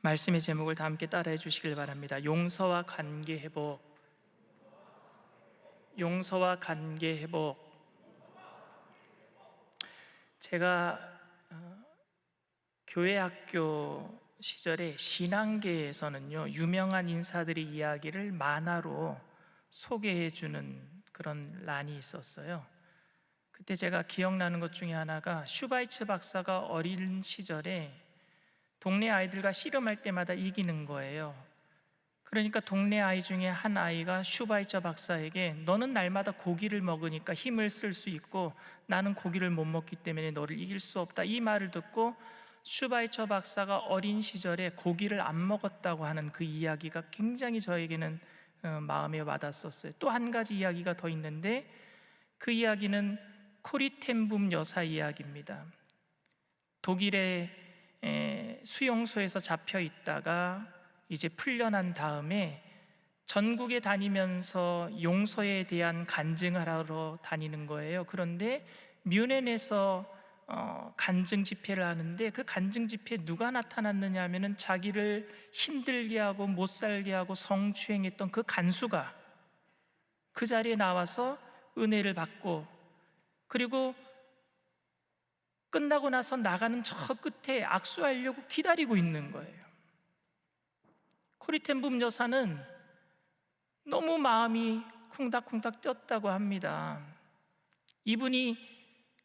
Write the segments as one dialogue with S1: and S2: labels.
S1: 말씀의 제목을 다 함께 따라해 주시길 바랍니다. 용서와 관계 회복. 용서와 관계 회복. 제가 교회 학교 시절에 신앙계에서는요, 유명한 인사들의 이야기를 만화로 소개해 주는 그런 란이 있었어요. 그때 제가 기억나는 것 중에 하나가, 슈바이처 박사가 어린 시절에 동네 아이들과 씨름할 때마다 이기는 거예요. 그러니까 동네 아이 중에 한 아이가 슈바이처 박사에게, 너는 날마다 고기를 먹으니까 힘을 쓸 수 있고 나는 고기를 못 먹기 때문에 너를 이길 수 없다, 이 말을 듣고 슈바이처 박사가 어린 시절에 고기를 안 먹었다고 하는 그 이야기가 굉장히 저에게는 마음에 와닿았었어요. 또 한 가지 이야기가 더 있는데, 그 이야기는 코리텐붐 여사 이야기입니다. 독일의 수용소에서 잡혀 있다가 이제 풀려난 다음에 전국에 다니면서 용서에 대한 간증을 하러 다니는 거예요. 그런데 뮌헨에서 간증 집회를 하는데, 그 간증 집회에 누가 나타났느냐 하면은 자기를 힘들게 하고 못 살게 하고 성추행했던 그 간수가 그 자리에 나와서 은혜를 받고, 그리고 끝나고 나서 나가는 저 끝에 악수하려고 기다리고 있는 거예요. 코리텐붐 여사는 너무 마음이 쿵닥쿵닥 뛰었다고 합니다. 이분이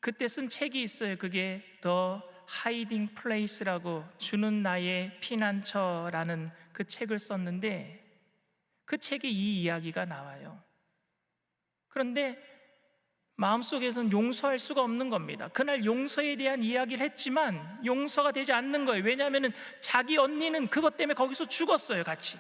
S1: 그때 쓴 책이 있어요. 그게 The Hiding Place라고, 주는 나의 피난처라는 그 책을 썼는데, 그 책에 이 이야기가 나와요. 그런데 마음속에서는 용서할 수가 없는 겁니다. 그날 용서에 대한 이야기를 했지만 용서가 되지 않는 거예요. 왜냐하면 자기 언니는 그것 때문에 거기서 죽었어요, 같이.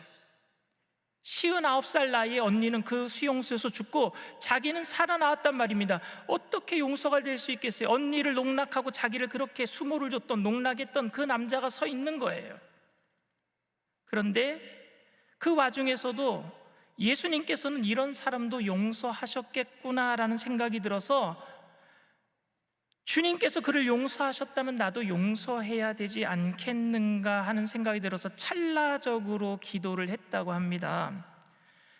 S1: 59살 나이에 언니는 그 수용소에서 죽고 자기는 살아나왔단 말입니다. 어떻게 용서가 될 수 있겠어요? 언니를 농락하고 자기를 그렇게 수모를 줬던, 농락했던 그 남자가 서 있는 거예요. 그런데 그 와중에서도 예수님께서는 이런 사람도 용서하셨겠구나라는 생각이 들어서, 주님께서 그를 용서하셨다면 나도 용서해야 되지 않겠는가 하는 생각이 들어서 찰나적으로 기도를 했다고 합니다.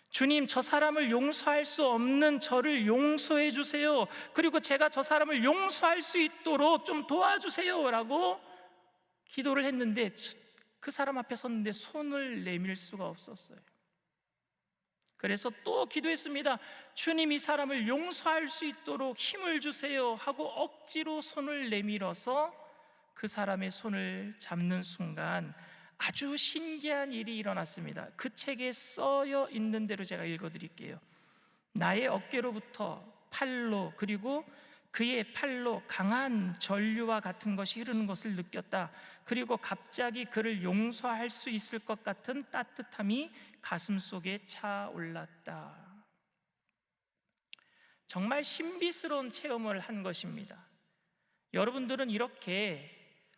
S1: 주님, 저 사람을 용서할 수 없는 저를 용서해 주세요. 그리고 제가 저 사람을 용서할 수 있도록 좀 도와주세요 라고 기도를 했는데, 그 사람 앞에 섰는데 손을 내밀 수가 없었어요. 그래서 또 기도했습니다. 주님, 이 사람을 용서할 수 있도록 힘을 주세요 하고 억지로 손을 내밀어서 그 사람의 손을 잡는 순간 아주 신기한 일이 일어났습니다. 그 책에 써여 있는 대로 제가 읽어드릴게요. 나의 어깨로부터 팔로, 그리고 그의 팔로 강한 전류와 같은 것이 흐르는 것을 느꼈다. 그리고 갑자기 그를 용서할 수 있을 것 같은 따뜻함이 가슴 속에 차올랐다. 정말 신비스러운 체험을 한 것입니다. 여러분들은 이렇게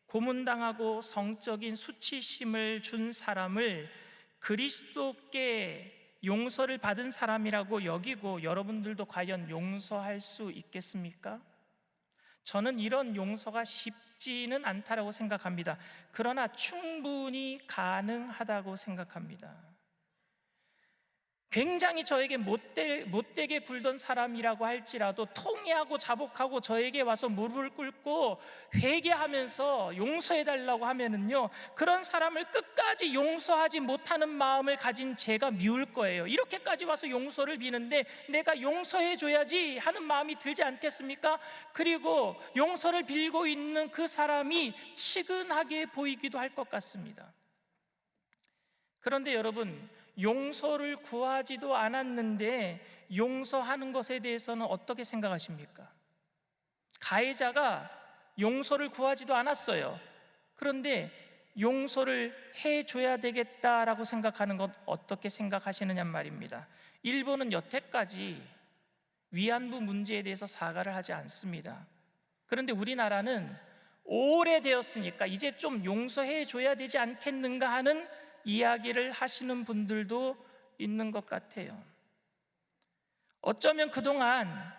S1: 고문당하고 성적인 수치심을 준 사람을 그리스도께 용서를 받은 사람이라고 여기고 여러분들도 과연 용서할 수 있겠습니까? 저는 이런 용서가 쉽지는 않다고 생각합니다. 그러나 충분히 가능하다고 생각합니다. 굉장히 저에게 못되게 굴던 사람이라고 할지라도 통회하고 자복하고 저에게 와서 무릎을 꿇고 회개하면서 용서해달라고 하면은요, 그런 사람을 끝까지 용서하지 못하는 마음을 가진 제가 미울 거예요. 이렇게까지 와서 용서를 비는데 내가 용서해줘야지 하는 마음이 들지 않겠습니까? 그리고 용서를 빌고 있는 그 사람이 치근하게 보이기도 할 것 같습니다. 그런데 여러분, 용서를 구하지도 않았는데 용서하는 것에 대해서는 어떻게 생각하십니까? 가해자가 용서를 구하지도 않았어요. 그런데 용서를 해줘야 되겠다라고 생각하는 것, 어떻게 생각하시느냐 말입니다. 일본은 여태까지 위안부 문제에 대해서 사과를 하지 않습니다. 그런데 우리나라는 오래되었으니까 이제 좀 용서해줘야 되지 않겠는가 하는 이야기를 하시는 분들도 있는 것 같아요. 어쩌면 그동안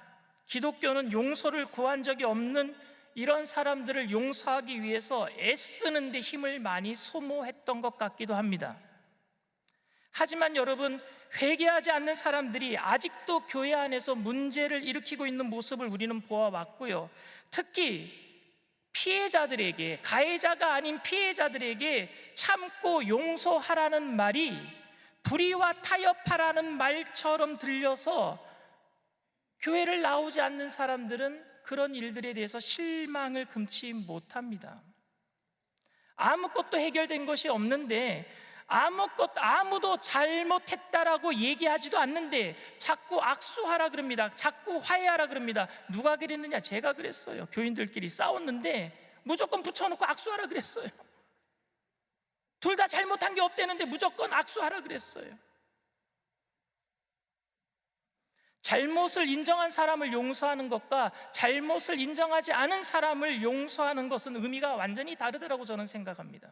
S1: 기독교는 용서를 구한 적이 없는 이런 사람들을 용서하기 위해서 애쓰는데 힘을 많이 소모했던 것 같기도 합니다. 하지만 여러분, 회개하지 않는 사람들이 아직도 교회 안에서 문제를 일으키고 있는 모습을 우리는 보아왔고요. 특히 피해자들에게, 가해자가 아닌 피해자들에게 참고 용서하라는 말이 불의와 타협하라는 말처럼 들려서 교회를 나오지 않는 사람들은 그런 일들에 대해서 실망을 금치 못합니다. 아무것도 해결된 것이 없는데, 아무도 잘못했다라고 얘기하지도 않는데 자꾸 악수하라 그럽니다. 자꾸 화해하라 그럽니다. 누가 그랬느냐? 제가 그랬어요. 교인들끼리 싸웠는데 무조건 붙여놓고 악수하라 그랬어요. 둘 다 잘못한 게 없다는데 무조건 악수하라 그랬어요. 잘못을 인정한 사람을 용서하는 것과 잘못을 인정하지 않은 사람을 용서하는 것은 의미가 완전히 다르다고 저는 생각합니다.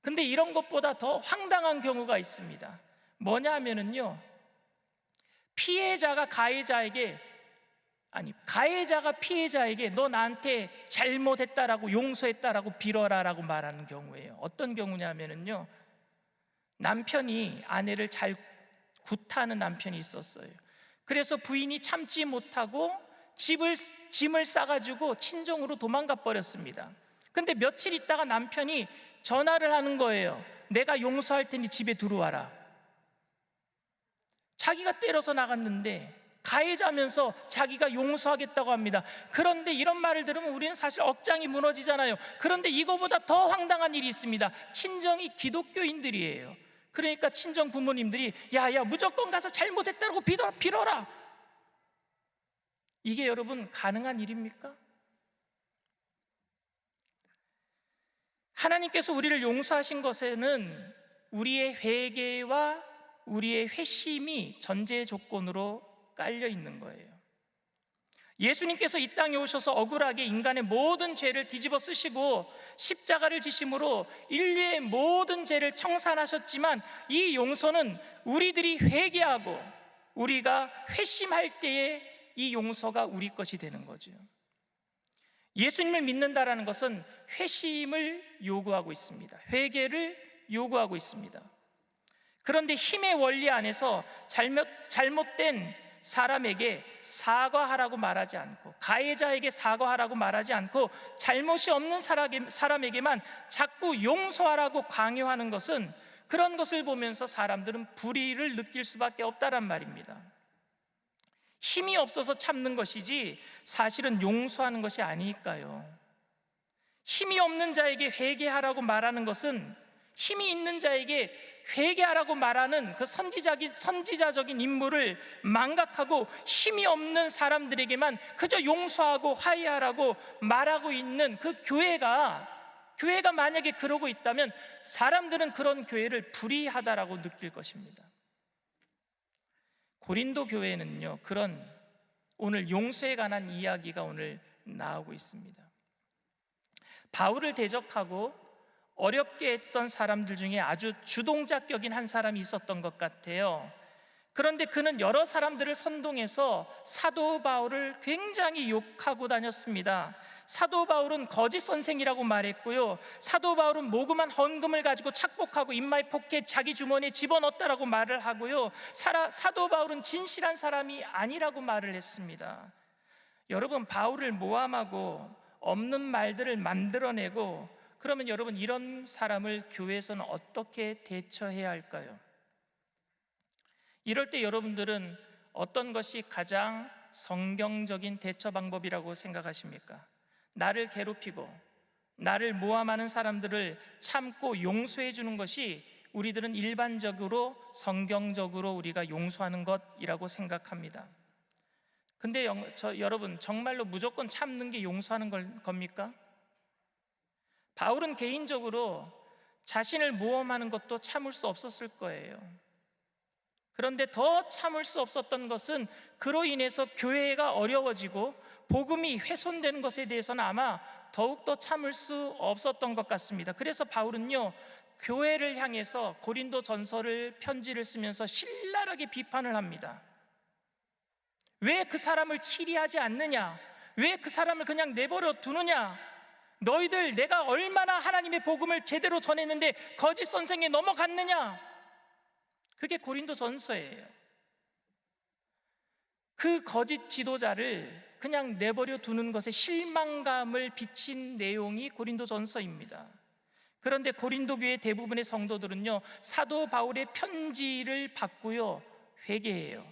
S1: 근데 이런 것보다 더 황당한 경우가 있습니다. 뭐냐 하면은요, 가해자가 피해자에게 너 나한테 잘못했다라고, 용서했다라고 빌어라라고 말하는 경우예요. 어떤 경우냐 하면은요, 남편이 아내를 잘 구타하는 남편이 있었어요. 그래서 부인이 참지 못하고 짐을 싸가지고 친정으로 도망가 버렸습니다. 근데 며칠 있다가 남편이 전화를 하는 거예요. 내가 용서할 테니 집에 들어와라. 자기가 때려서 나갔는데 가해자면서 자기가 용서하겠다고 합니다. 그런데 이런 말을 들으면 우리는 사실 억장이 무너지잖아요. 그런데 이거보다 더 황당한 일이 있습니다. 친정이 기독교인들이에요. 그러니까 친정 부모님들이 야 무조건 가서 잘못했다고 빌어라. 이게 여러분 가능한 일입니까? 하나님께서 우리를 용서하신 것에는 우리의 회개와 우리의 회심이 전제 조건으로 깔려 있는 거예요. 예수님께서 이 땅에 오셔서 억울하게 인간의 모든 죄를 뒤집어 쓰시고 십자가를 지심으로 인류의 모든 죄를 청산하셨지만, 이 용서는 우리들이 회개하고 우리가 회심할 때에 이 용서가 우리 것이 되는 거죠. 예수님을 믿는다라는 것은 회심을 요구하고 있습니다. 회개를 요구하고 있습니다. 그런데 힘의 원리 안에서 잘못된 사람에게 사과하라고 말하지 않고, 가해자에게 사과하라고 말하지 않고, 잘못이 없는 사람에게만 자꾸 용서하라고 강요하는 것은, 그런 것을 보면서 사람들은 불의를 느낄 수밖에 없다란 말입니다. 힘이 없어서 참는 것이지 사실은 용서하는 것이 아니니까요. 힘이 없는 자에게 회개하라고 말하는 것은 힘이 있는 자에게 회개하라고 말하는 그 선지자적인 임무를 망각하고, 힘이 없는 사람들에게만 그저 용서하고 화해하라고 말하고 있는 그 교회가 만약에 그러고 있다면 사람들은 그런 교회를 불의하다라고 느낄 것입니다. 고린도 교회는요, 그런 오늘 용서에 관한 이야기가 오늘 나오고 있습니다. 바울을 대적하고 어렵게 했던 사람들 중에 아주 주동자격인 한 사람이 있었던 것 같아요. 그런데 그는 여러 사람들을 선동해서 사도 바울을 굉장히 욕하고 다녔습니다. 사도 바울은 거짓 선생이라고 말했고요, 사도 바울은 모금한 헌금을 가지고 착복하고 인마의 포켓 자기 주머니에 집어넣었다라고 말을 하고요, 사도 바울은 진실한 사람이 아니라고 말을 했습니다. 여러분, 바울을 모함하고 없는 말들을 만들어내고, 그러면 여러분, 이런 사람을 교회에서는 어떻게 대처해야 할까요? 이럴 때 여러분들은 어떤 것이 가장 성경적인 대처 방법이라고 생각하십니까? 나를 괴롭히고 나를 모함하는 사람들을 참고 용서해 주는 것이 우리들은 일반적으로 성경적으로 우리가 용서하는 것이라고 생각합니다. 근데 여러분, 정말로 무조건 참는 게 용서하는 겁니까? 바울은 개인적으로 자신을 모함하는 것도 참을 수 없었을 거예요. 그런데 더 참을 수 없었던 것은 그로 인해서 교회가 어려워지고 복음이 훼손되는 것에 대해서는 아마 더욱더 참을 수 없었던 것 같습니다. 그래서 바울은요, 교회를 향해서 고린도 전서를 편지를 쓰면서 신랄하게 비판을 합니다. 왜 그 사람을 치리하지 않느냐? 왜 그 사람을 그냥 내버려 두느냐? 너희들 내가 얼마나 하나님의 복음을 제대로 전했는데 거짓 선생에 넘어갔느냐? 그게 고린도전서예요. 그 거짓 지도자를 그냥 내버려 두는 것에 실망감을 비친 내용이 고린도전서입니다. 그런데 고린도 교회 대부분의 성도들은요, 사도 바울의 편지를 받고요 회개해요.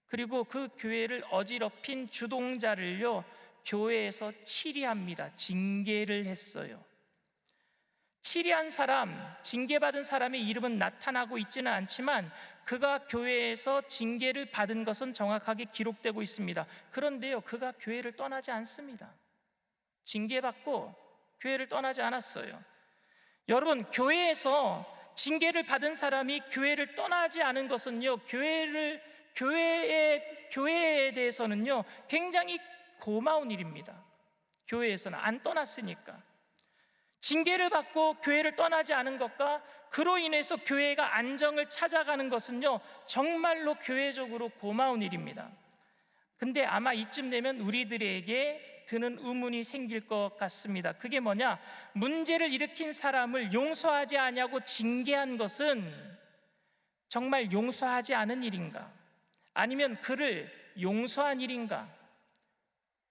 S1: 그리고 그 교회를 어지럽힌 주동자를요 교회에서 치리합니다. 징계를 했어요. 치리한 사람, 징계받은 사람의 이름은 나타나고 있지는 않지만 그가 교회에서 징계를 받은 것은 정확하게 기록되고 있습니다. 그런데요, 그가 교회를 떠나지 않습니다. 징계받고 교회를 떠나지 않았어요. 여러분, 교회에서 징계를 받은 사람이 교회를 떠나지 않은 것은요, 교회에 대해서는요 굉장히 고마운 일입니다. 교회에서는 안 떠났으니까. 징계를 받고 교회를 떠나지 않은 것과 그로 인해서 교회가 안정을 찾아가는 것은요 정말로 교회적으로 고마운 일입니다. 근데 아마 이쯤 되면 우리들에게 드는 의문이 생길 것 같습니다. 그게 뭐냐? 문제를 일으킨 사람을 용서하지 않냐고 징계한 것은 정말 용서하지 않은 일인가? 아니면 그를 용서한 일인가?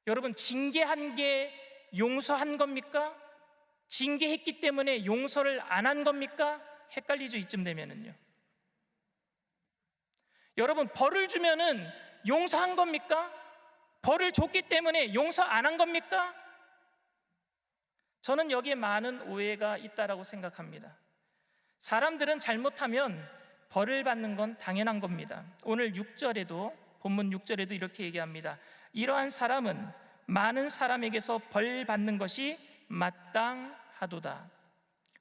S1: 여러분, 징계한 게 용서한 겁니까? 징계했기 때문에 용서를 안 한 겁니까? 헷갈리죠, 이쯤 되면은요. 여러분, 벌을 주면은 용서한 겁니까? 벌을 줬기 때문에 용서 안 한 겁니까? 저는 여기에 많은 오해가 있다라고 생각합니다. 사람들은 잘못하면 벌을 받는 건 당연한 겁니다. 오늘 6절에도, 본문 6절에도 이렇게 얘기합니다. 이러한 사람은 많은 사람에게서 벌 받는 것이 마땅하도다.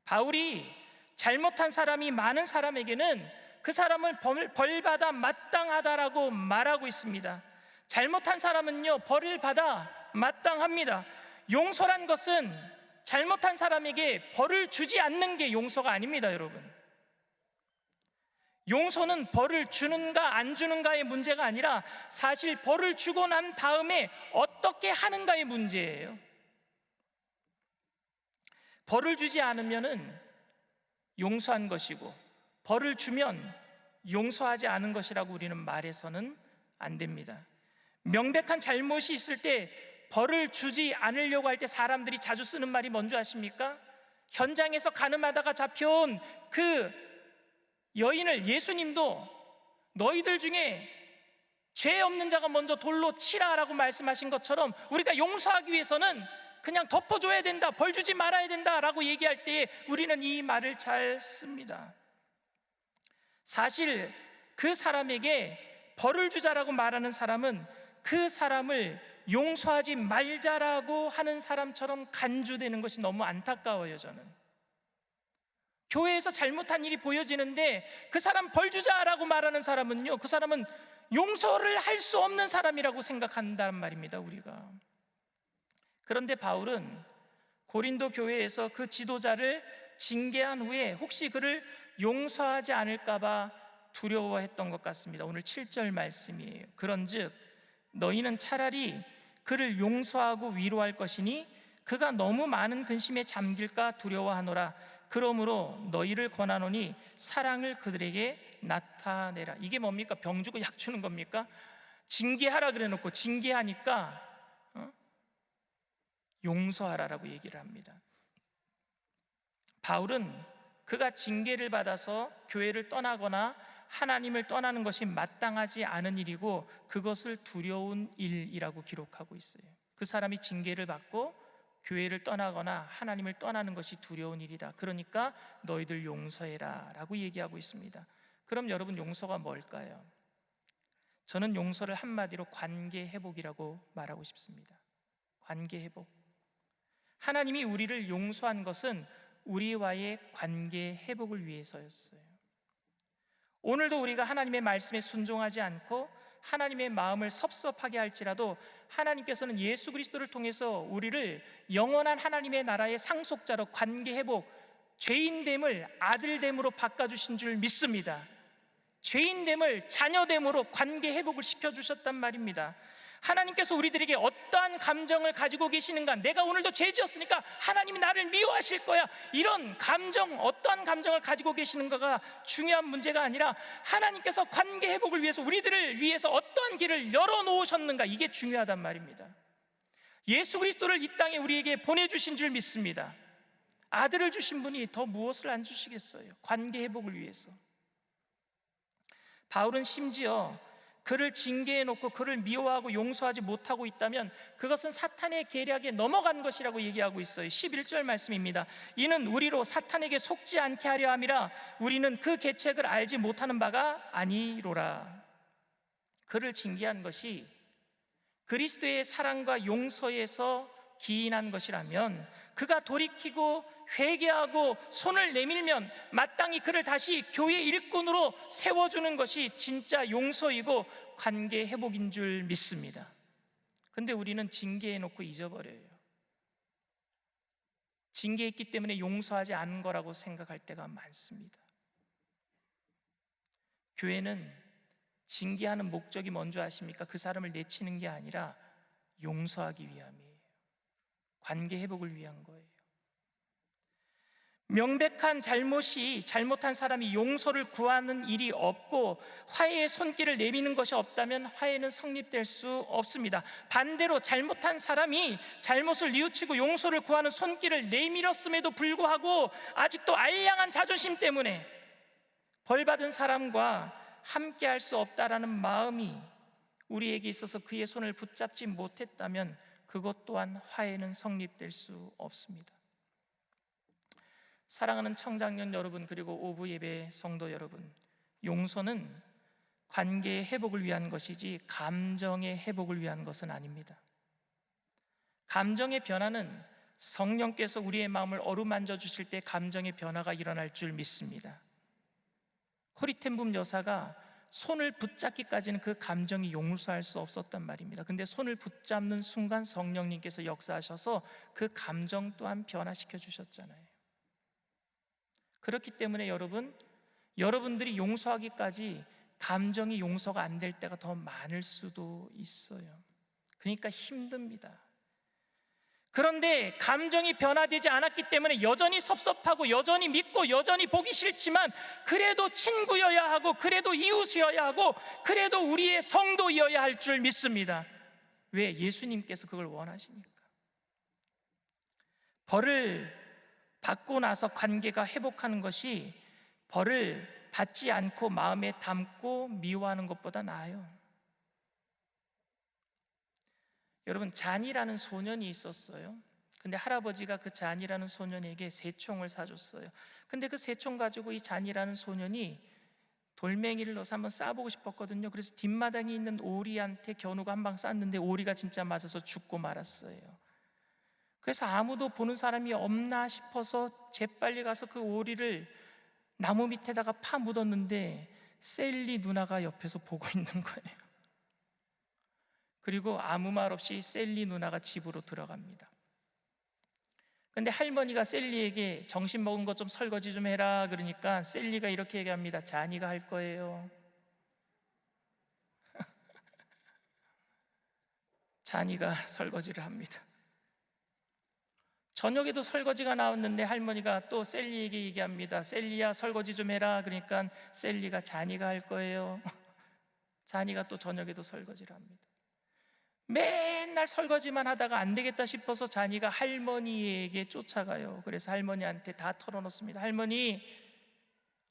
S1: 바울이 잘못한 사람이 많은 사람에게는 그 사람을 벌받아 마땅하다라고 말하고 있습니다. 잘못한 사람은요 벌을 받아 마땅합니다. 용서란 것은 잘못한 사람에게 벌을 주지 않는 게 용서가 아닙니다, 여러분. 용서는 벌을 주는가 안 주는가의 문제가 아니라 사실 벌을 주고 난 다음에 어떻게 하는가의 문제예요. 벌을 주지 않으면은 용서한 것이고, 벌을 주면 용서하지 않은 것이라고 우리는 말해서는 안 됩니다. 명백한 잘못이 있을 때 벌을 주지 않으려고 할 때 사람들이 자주 쓰는 말이 뭔지 아십니까? 현장에서 가늠하다가 잡혀온 그 여인을 예수님도 너희들 중에 죄 없는 자가 먼저 돌로 치라라고 말씀하신 것처럼 우리가 용서하기 위해서는 그냥 덮어줘야 된다, 벌 주지 말아야 된다라고 얘기할 때에 우리는 이 말을 잘 씁니다. 사실 그 사람에게 벌을 주자라고 말하는 사람은 그 사람을 용서하지 말자라고 하는 사람처럼 간주되는 것이 너무 안타까워요. 저는 교회에서 잘못한 일이 보여지는데 그 사람 벌 주자라고 말하는 사람은요, 그 사람은 용서를 할 수 없는 사람이라고 생각한다는 말입니다, 우리가. 그런데 바울은 고린도 교회에서 그 지도자를 징계한 후에 혹시 그를 용서하지 않을까봐 두려워했던 것 같습니다. 오늘 7절 말씀이에요. 그런즉 너희는 차라리 그를 용서하고 위로할 것이니 그가 너무 많은 근심에 잠길까 두려워하노라. 그러므로 너희를 권하노니 사랑을 그들에게 나타내라. 이게 뭡니까? 병 주고 약 주는 겁니까? 징계하라 그래 놓고 징계하니까 용서하라라고 얘기를 합니다. 바울은 그가 징계를 받아서 교회를 떠나거나 하나님을 떠나는 것이 마땅하지 않은 일이고 그것을 두려운 일이라고 기록하고 있어요. 그 사람이 징계를 받고 교회를 떠나거나 하나님을 떠나는 것이 두려운 일이다. 그러니까 너희들 용서해라 라고 얘기하고 있습니다. 그럼 여러분, 용서가 뭘까요? 저는 용서를 한마디로 관계 회복이라고 말하고 싶습니다. 관계 회복. 하나님이 우리를 용서한 것은 우리와의 관계 회복을 위해서였어요. 오늘도 우리가 하나님의 말씀에 순종하지 않고 하나님의 마음을 섭섭하게 할지라도 하나님께서는 예수 그리스도를 통해서 우리를 영원한 하나님의 나라의 상속자로 관계 회복, 죄인됨을 아들됨으로 바꿔주신 줄 믿습니다. 죄인됨을 자녀됨으로 관계 회복을 시켜주셨단 말입니다. 하나님께서 우리들에게 어떠한 감정을 가지고 계시는가, 내가 오늘도 죄 지었으니까 하나님이 나를 미워하실 거야, 이런 감정, 어떠한 감정을 가지고 계시는가가 중요한 문제가 아니라 하나님께서 관계 회복을 위해서 우리들을 위해서 어떠한 길을 열어놓으셨는가, 이게 중요하단 말입니다. 예수 그리스도를 이 땅에 우리에게 보내주신 줄 믿습니다. 아들을 주신 분이 더 무엇을 안 주시겠어요? 관계 회복을 위해서. 바울은 심지어 그를 징계해놓고 그를 미워하고 용서하지 못하고 있다면 그것은 사탄의 계략에 넘어간 것이라고 얘기하고 있어요. 11절 말씀입니다. 이는 우리로 사탄에게 속지 않게 하려 함이라, 우리는 그 계책을 알지 못하는 바가 아니로라. 그를 징계한 것이 그리스도의 사랑과 용서에서 기인한 것이라면, 그가 돌이키고 회개하고 손을 내밀면 마땅히 그를 다시 교회 일꾼으로 세워주는 것이 진짜 용서이고 관계 회복인 줄 믿습니다. 근데 우리는 징계해놓고 잊어버려요. 징계했기 때문에 용서하지 않은 거라고 생각할 때가 많습니다. 교회는 징계하는 목적이 뭔지 아십니까? 그 사람을 내치는 게 아니라 용서하기 위함이에요. 관계 회복을 위한 거예요. 명백한 잘못한 사람이 용서를 구하는 일이 없고 화해의 손길을 내미는 것이 없다면 화해는 성립될 수 없습니다. 반대로 잘못한 사람이 잘못을 뉘우치고 용서를 구하는 손길을 내밀었음에도 불구하고 아직도 알량한 자존심 때문에 벌받은 사람과 함께 할 수 없다라는 마음이 우리에게 있어서 그의 손을 붙잡지 못했다면 그것 또한 화해는 성립될 수 없습니다. 사랑하는 청장년 여러분, 그리고 오부 예배 성도 여러분, 용서는 관계의 회복을 위한 것이지 감정의 회복을 위한 것은 아닙니다. 감정의 변화는 성령께서 우리의 마음을 어루만져 주실 때 감정의 변화가 일어날 줄 믿습니다. 코리텐붐 여사가 손을 붙잡기까지는 그 감정이 용서할 수 없었단 말입니다. 근데 손을 붙잡는 순간 성령님께서 역사하셔서 그 감정 또한 변화시켜 주셨잖아요. 그렇기 때문에 여러분들이 용서하기까지 감정이 용서가 안 될 때가 더 많을 수도 있어요. 그러니까 힘듭니다. 그런데 감정이 변화되지 않았기 때문에 여전히 섭섭하고 여전히 믿고 여전히 보기 싫지만 그래도 친구여야 하고 그래도 이웃이어야 하고 그래도 우리의 성도이어야 할 줄 믿습니다. 왜? 예수님께서 그걸 원하시니까. 벌을 받고 나서 관계가 회복하는 것이 벌을 받지 않고 마음에 담고 미워하는 것보다 나아요. 여러분, 잔이라는 소년이 있었어요. 근데 할아버지가 그 잔이라는 소년에게 새총을 사줬어요. 근데 그 새총 가지고 이 잔이라는 소년이 돌멩이를 넣어서 한번 쏴보고 싶었거든요. 그래서 뒷마당에 있는 오리한테 겨누고 한 방 쐈는데 오리가 진짜 맞아서 죽고 말았어요. 그래서 아무도 보는 사람이 없나 싶어서 재빨리 가서 그 오리를 나무 밑에다가 파 묻었는데 셀리 누나가 옆에서 보고 있는 거예요. 그리고 아무 말 없이 셀리 누나가 집으로 들어갑니다. 근데 할머니가 셀리에게 정신 먹은 것 좀 설거지 좀 해라 그러니까 셀리가 이렇게 얘기합니다. 자니가 할 거예요. 자니가 설거지를 합니다. 저녁에도 설거지가 나왔는데 할머니가 또 셀리에게 얘기합니다. 셀리야, 설거지 좀 해라 그러니까 셀리가 자니가 할 거예요. 자니가 또 저녁에도 설거지를 합니다. 맨날 설거지만 하다가 안 되겠다 싶어서 자니가 할머니에게 쫓아가요. 그래서 할머니한테 다 털어놓습니다. 할머니,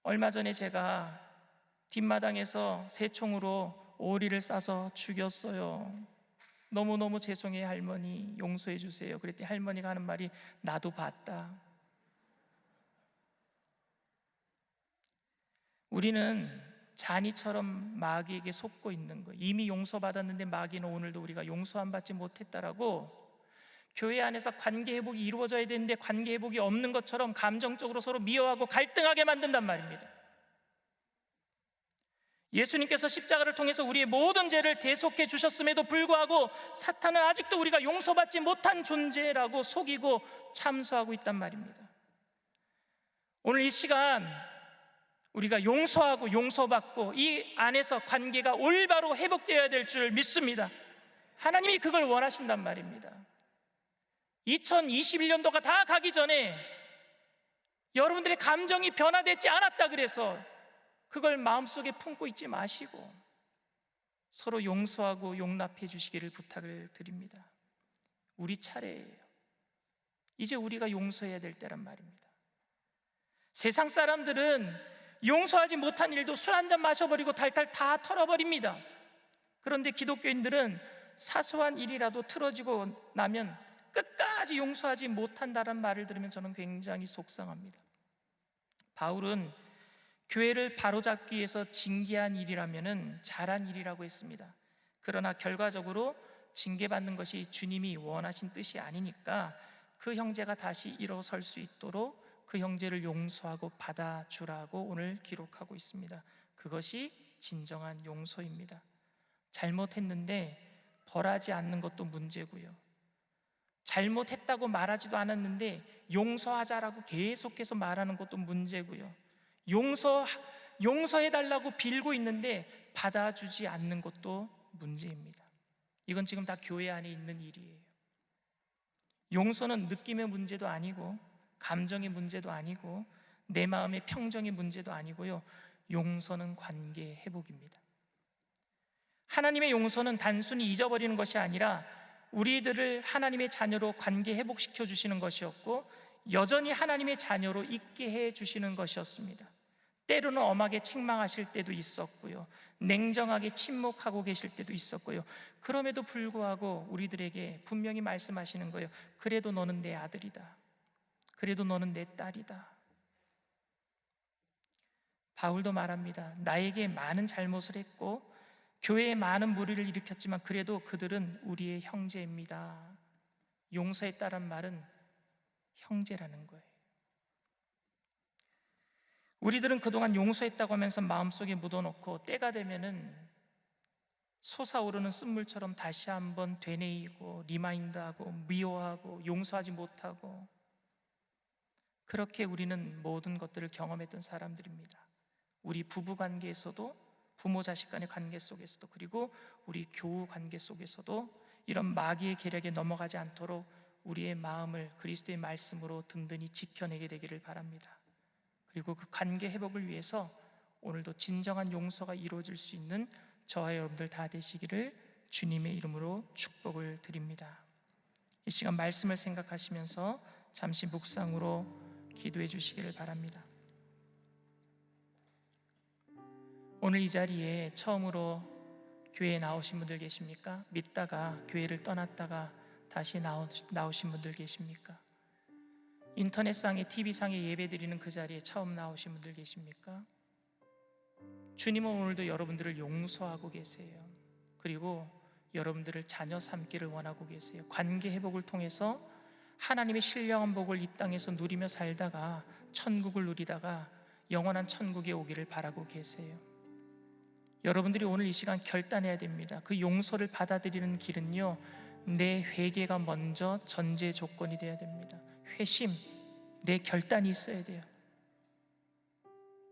S1: 얼마 전에 제가 뒷마당에서 새총으로 오리를 쏴서 죽였어요. 너무너무 죄송해요 할머니, 용서해 주세요. 그랬더니 할머니가 하는 말이 나도 봤다. 우리는 잔이처럼 마귀에게 속고 있는 거예요. 이미 용서받았는데 마귀는 오늘도 우리가 용서 안 받지 못했다라고 교회 안에서 관계 회복이 이루어져야 되는데 관계 회복이 없는 것처럼 감정적으로 서로 미워하고 갈등하게 만든단 말입니다. 예수님께서 십자가를 통해서 우리의 모든 죄를 대속해 주셨음에도 불구하고 사탄은 아직도 우리가 용서받지 못한 존재라고 속이고 참소하고 있단 말입니다. 오늘 이 시간 우리가 용서하고 용서받고 이 안에서 관계가 올바로 회복되어야 될 줄 믿습니다. 하나님이 그걸 원하신단 말입니다. 2021년도가 다 가기 전에 여러분들의 감정이 변화되지 않았다 그래서 그걸 마음속에 품고 있지 마시고 서로 용서하고 용납해 주시기를 부탁을 드립니다. 우리 차례예요. 이제 우리가 용서해야 될 때란 말입니다. 세상 사람들은 용서하지 못한 일도 술 한잔 마셔버리고 달달 다 털어버립니다. 그런데 기독교인들은 사소한 일이라도 틀어지고 나면 끝까지 용서하지 못한다는 말을 들으면 저는 굉장히 속상합니다. 바울은 교회를 바로잡기 위해서 징계한 일이라면 잘한 일이라고 했습니다. 그러나 결과적으로 징계받는 것이 주님이 원하신 뜻이 아니니까 그 형제가 다시 일어설 수 있도록 그 형제를 용서하고 받아주라고 오늘 기록하고 있습니다. 그것이 진정한 용서입니다. 잘못했는데 벌하지 않는 것도 문제고요, 잘못했다고 말하지도 않았는데 용서하자라고 계속해서 말하는 것도 문제고요, 용서해달라고 빌고 있는데 받아주지 않는 것도 문제입니다. 이건 지금 다 교회 안에 있는 일이에요. 용서는 느낌의 문제도 아니고 감정의 문제도 아니고 내 마음의 평정의 문제도 아니고요, 용서는 관계 회복입니다. 하나님의 용서는 단순히 잊어버리는 것이 아니라 우리들을 하나님의 자녀로 관계 회복시켜 주시는 것이었고 여전히 하나님의 자녀로 있게 해 주시는 것이었습니다. 때로는 엄하게 책망하실 때도 있었고요, 냉정하게 침묵하고 계실 때도 있었고요, 그럼에도 불구하고 우리들에게 분명히 말씀하시는 거예요. 그래도 너는 내 아들이다. 그래도 너는 내 딸이다. 바울도 말합니다. 나에게 많은 잘못을 했고 교회에 많은 무리를 일으켰지만 그래도 그들은 우리의 형제입니다. 용서했다란 말은 형제라는 거예요. 우리들은 그동안 용서했다고 하면서 마음속에 묻어놓고 때가 되면은 솟아오르는 쓴물처럼 다시 한번 되뇌이고 리마인드하고 미워하고 용서하지 못하고, 그렇게 우리는 모든 것들을 경험했던 사람들입니다. 우리 부부 관계에서도, 부모 자식 간의 관계 속에서도, 그리고 우리 교우 관계 속에서도 이런 마귀의 계략에 넘어가지 않도록 우리의 마음을 그리스도의 말씀으로 든든히 지켜내게 되기를 바랍니다. 그리고 그 관계 회복을 위해서 오늘도 진정한 용서가 이루어질 수 있는 저와 여러분들 다 되시기를 주님의 이름으로 축복을 드립니다. 이 시간 말씀을 생각하시면서 잠시 묵상으로 기도해 주시기를 바랍니다. 오늘 이 자리에 처음으로 교회에 나오신 분들 계십니까? 믿다가 교회를 떠났다가 다시 나오신 분들 계십니까? 인터넷상에 TV상에 예배드리는 그 자리에 처음 나오신 분들 계십니까? 주님은 오늘도 여러분들을 용서하고 계세요. 그리고 여러분들을 자녀 삼기를 원하고 계세요. 관계 회복을 통해서 하나님의 신령한 복을 이 땅에서 누리며 살다가 천국을 누리다가 영원한 천국에 오기를 바라고 계세요. 여러분들이 오늘 이 시간 결단해야 됩니다. 그 용서를 받아들이는 길은요, 내 회개가 먼저 전제 조건이 되어야 됩니다. 회심, 내 결단이 있어야 돼요.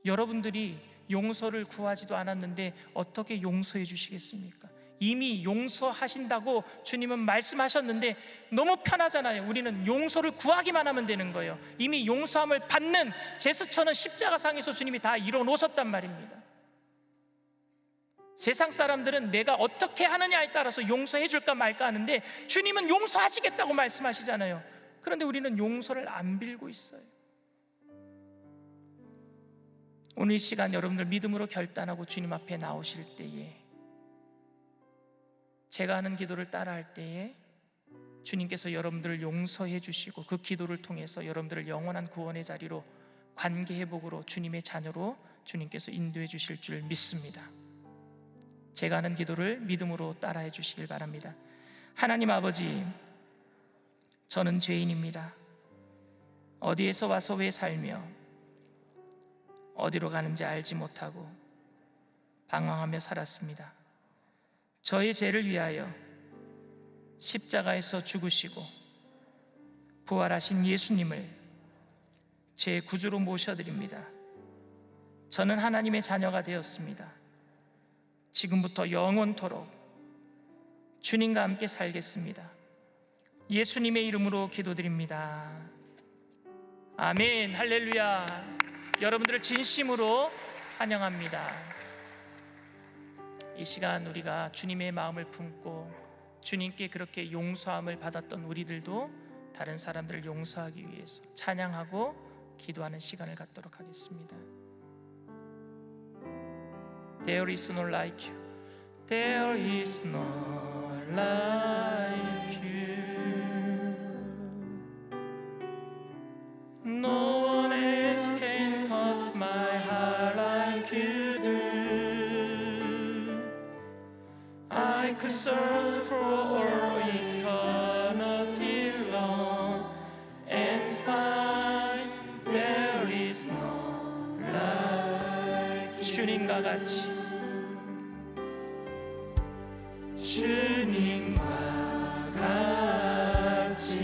S1: 여러분들이 용서를 구하지도 않았는데 어떻게 용서해 주시겠습니까? 이미 용서하신다고 주님은 말씀하셨는데 너무 편하잖아요. 우리는 용서를 구하기만 하면 되는 거예요. 이미 용서함을 받는 제스처는 십자가상에서 주님이 다 이뤄 놓으셨단 말입니다. 세상 사람들은 내가 어떻게 하느냐에 따라서 용서해 줄까 말까 하는데 주님은 용서하시겠다고 말씀하시잖아요. 그런데 우리는 용서를 안 빌고 있어요. 오늘 이 시간 여러분들 믿음으로 결단하고 주님 앞에 나오실 때에, 제가 하는 기도를 따라할 때에 주님께서 여러분들을 용서해 주시고 그 기도를 통해서 여러분들을 영원한 구원의 자리로, 관계 회복으로, 주님의 자녀로 주님께서 인도해 주실 줄 믿습니다. 제가 하는 기도를 믿음으로 따라해 주시길 바랍니다. 하나님 아버지, 저는 죄인입니다. 어디에서 와서 왜 살며 어디로 가는지 알지 못하고 방황하며 살았습니다. 저의 죄를 위하여 십자가에서 죽으시고 부활하신 예수님을 제 구주로 모셔드립니다. 저는 하나님의 자녀가 되었습니다. 지금부터 영원토록 주님과 함께 살겠습니다. 예수님의 이름으로 기도드립니다. 아멘. 할렐루야. 여러분들을 진심으로 환영합니다. 이 시간 우리가 주님의 마음을 품고 주님께 그렇게 용서함을 받았던 우리들도 다른 사람들을 용서하기 위해서 찬양하고 기도하는 시간을 갖도록 하겠습니다. There is no like you. There is no like you. No one else can touch my heart like you do. I could search for all eternity long and find there is no like you. 주님과 같이, 주님과 같이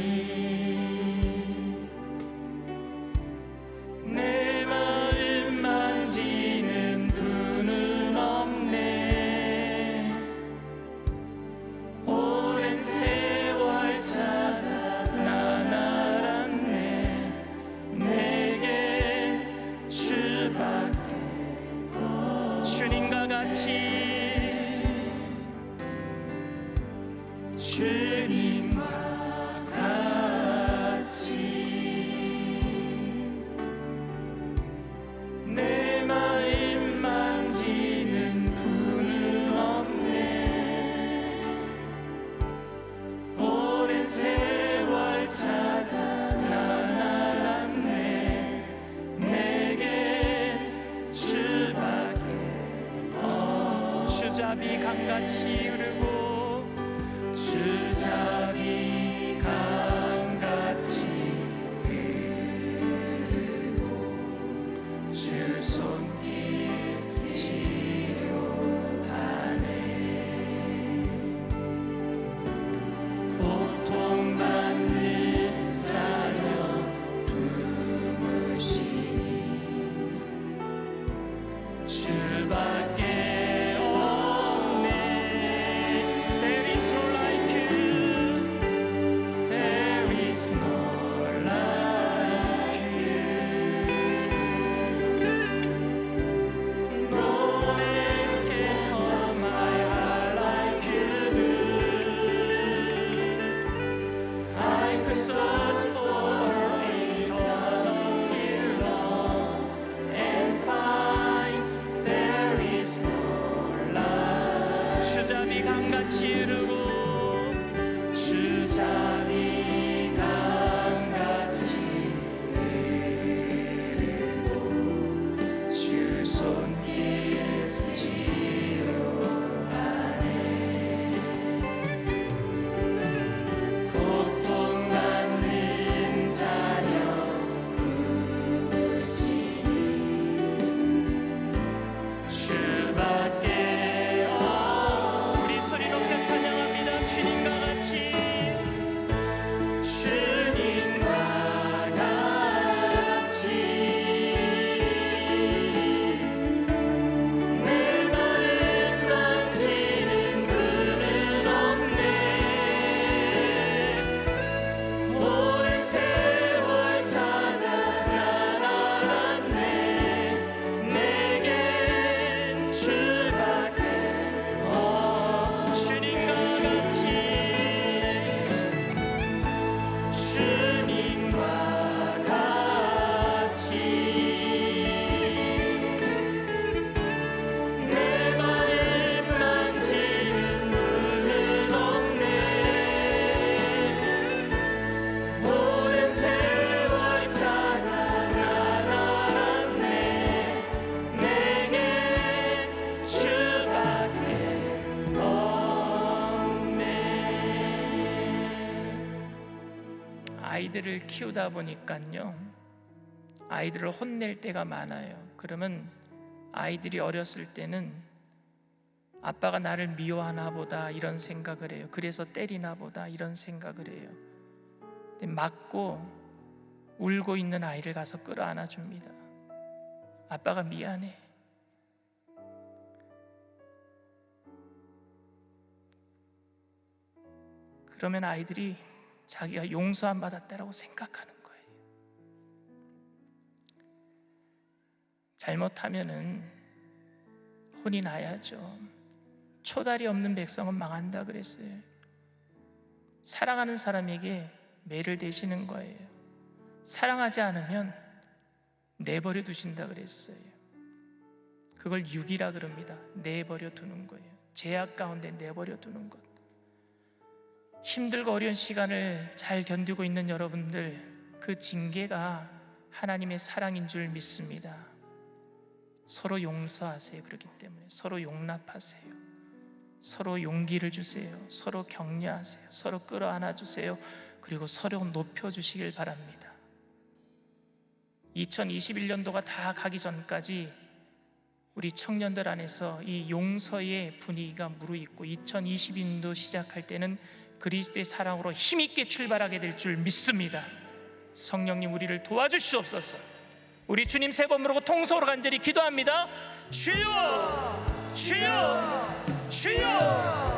S1: 내 마음 만지는 분은 없네. 오랜 세월 찾아 난 알았네. 내게 주밖에 주님과 같이, 주님과 같이 내 마음 만지는 분은 없네. 오랜 세월 찾아 난 알았네. 내게 주밖에 주잡이 강같이 흐르고 주잡이 강같이 흐르고 주 손길 치료하네. 고통받는 자녀 품으시니 주밖에 주잡이 강같이 흐르고 주잡이 강같이 흐르고 주 손길 치료하네. 고통받는 자녀 품으시니 주밖에 아이들을 키우다 보니까요, 아이들을 혼낼 때가 많아요. 그러면 아이들이 어렸을 때는 아빠가 나를 미워하나 보다 이런 생각을 해요. 그래서 때리나 보다 이런 생각을 해요. 근데 맞고 울고 있는 아이를 가서 끌어안아 줍니다. 아빠가 미안해. 그러면 아이들이 자기가 용서 안 받았다라고 생각하는 거예요. 잘못하면은 혼이 나야죠. 초달이 없는 백성은 망한다 그랬어요. 사랑하는 사람에게 매를 대시는 거예요. 사랑하지 않으면 내버려 두신다 그랬어요. 그걸 육이라 그럽니다. 내버려 두는 거예요. 죄악 가운데 내버려 두는 것. 힘들고 어려운 시간을 잘 견디고 있는 여러분들, 그 징계가 하나님의 사랑인 줄 믿습니다. 서로 용서하세요. 그렇기 때문에 서로 용납하세요. 서로 용기를 주세요. 서로 격려하세요. 서로 끌어안아 주세요. 그리고 서로 높여주시길 바랍니다. 2021년도가 다 가기 전까지 우리 청년들 안에서 이 용서의 분위기가 무르익고 2022년도 시작할 때는 그리스도의 사랑으로 힘있게 출발하게 될 줄 믿습니다. 성령님 우리를 도와주시옵소서. 우리 주님 세 번 부르고 통성으로 간절히 기도합니다. 주여! 주여! 주여!